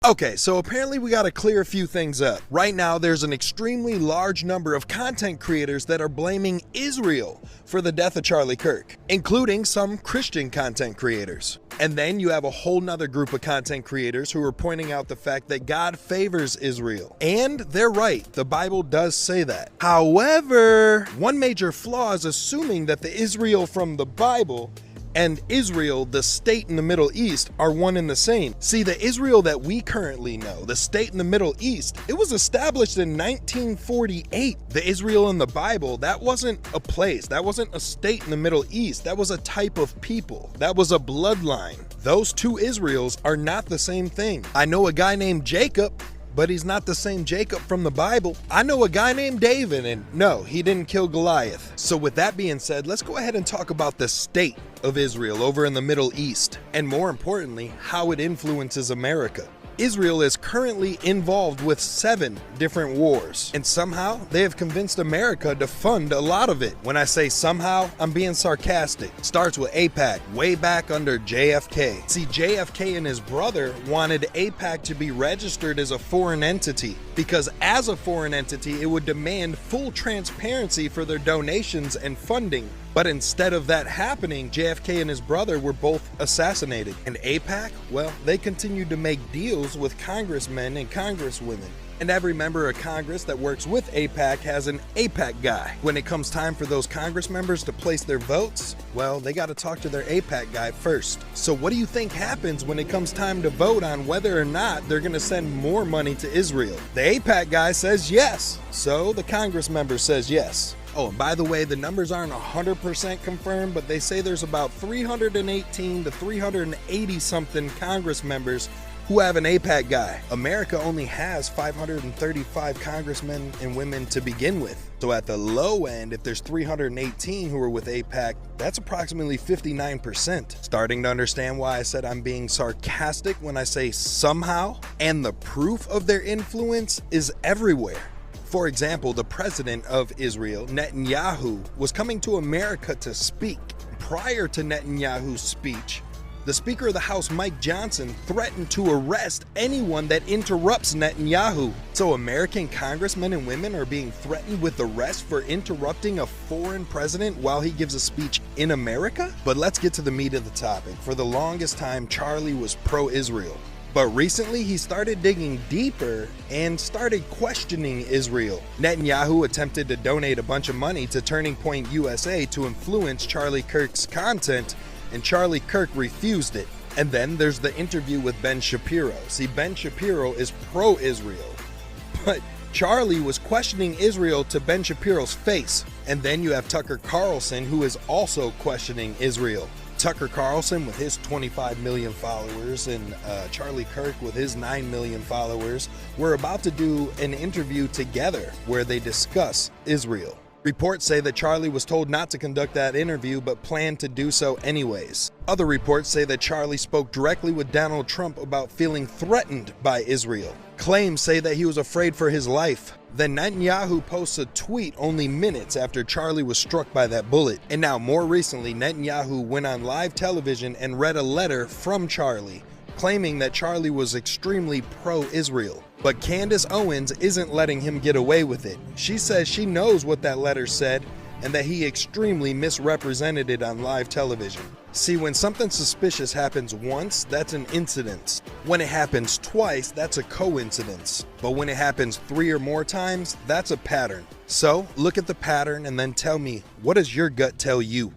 Okay, so apparently we gotta clear a few things up. Right now, there's an extremely large number of content creators that are blaming Israel for the death of Charlie Kirk, including some Christian content creators. And then you have a whole nother group of content creators who are pointing out the fact that God favors Israel. And they're right, the Bible does say that. However, one major flaw is assuming that the Israel from the Bible and Israel, the state in the Middle East, are one and the same. See, the Israel that we currently know, the state in the Middle East, it was established in 1948. The Israel in the Bible, that wasn't a place, that wasn't a state in the Middle East, that was a type of people, that was a bloodline. Those two Israels are not the same thing. I know a guy named Jacob, but he's not the same Jacob from the Bible. I know a guy named David, and no, he didn't kill Goliath. So with that being said, let's go ahead and talk about the state of Israel over in the Middle East, and more importantly, how it influences America. Israel is currently involved with 7 different wars, and somehow they have convinced America to fund a lot of it. When I say somehow, I'm being sarcastic. It starts with AIPAC, way back under JFK. See, JFK and his brother wanted AIPAC to be registered as a foreign entity, because as a foreign entity, it would demand full transparency for their donations and funding. But instead of that happening, JFK and his brother were both assassinated. And AIPAC, well, they continued to make deals with congressmen and congresswomen. And every member of Congress that works with AIPAC has an AIPAC guy. When it comes time for those Congress members to place their votes, well, they got to talk to their AIPAC guy first. So what do you think happens when it comes time to vote on whether or not they're going to send more money to Israel? The AIPAC guy says yes, so the Congress member says yes. Oh, and by the way, the numbers aren't 100% confirmed, but they say there's about 318 to 380 something Congress members who have an AIPAC guy. America only has 535 congressmen and women to begin with. So at the low end, if there's 318 who are with AIPAC, that's approximately 59%. Starting to understand why I said I'm being sarcastic when I say somehow, and the proof of their influence is everywhere. For example, the president of Israel, Netanyahu, was coming to America to speak. Prior to Netanyahu's speech, the Speaker of the House, Mike Johnson, threatened to arrest anyone that interrupts Netanyahu. So American congressmen and women are being threatened with arrest for interrupting a foreign president while he gives a speech in America? But let's get to the meat of the topic. For the longest time, Charlie was pro-Israel. But recently, he started digging deeper and started questioning Israel. Netanyahu attempted to donate a bunch of money to Turning Point USA to influence Charlie Kirk's content, and Charlie Kirk refused it. And then there's the interview with Ben Shapiro. See, Ben Shapiro is pro-Israel, but Charlie was questioning Israel to Ben Shapiro's face. And then you have Tucker Carlson, who is also questioning Israel. Tucker Carlson with his 25 million followers and Charlie Kirk with his 9 million followers were about to do an interview together where they discuss Israel. Reports say that Charlie was told not to conduct that interview but planned to do so anyways. Other reports say that Charlie spoke directly with Donald Trump about feeling threatened by Israel. Claims say that he was afraid for his life. Then Netanyahu posts a tweet only minutes after Charlie was struck by that bullet. And now more recently, Netanyahu went on live television and read a letter from Charlie, claiming that Charlie was extremely pro-Israel. But Candace Owens isn't letting him get away with it. She says she knows what that letter said and that he extremely misrepresented it on live television. See, when something suspicious happens once, that's an incident. When it happens twice, that's a coincidence. But when it happens 3 or more times, that's a pattern. So, look at the pattern and then tell me, what does your gut tell you?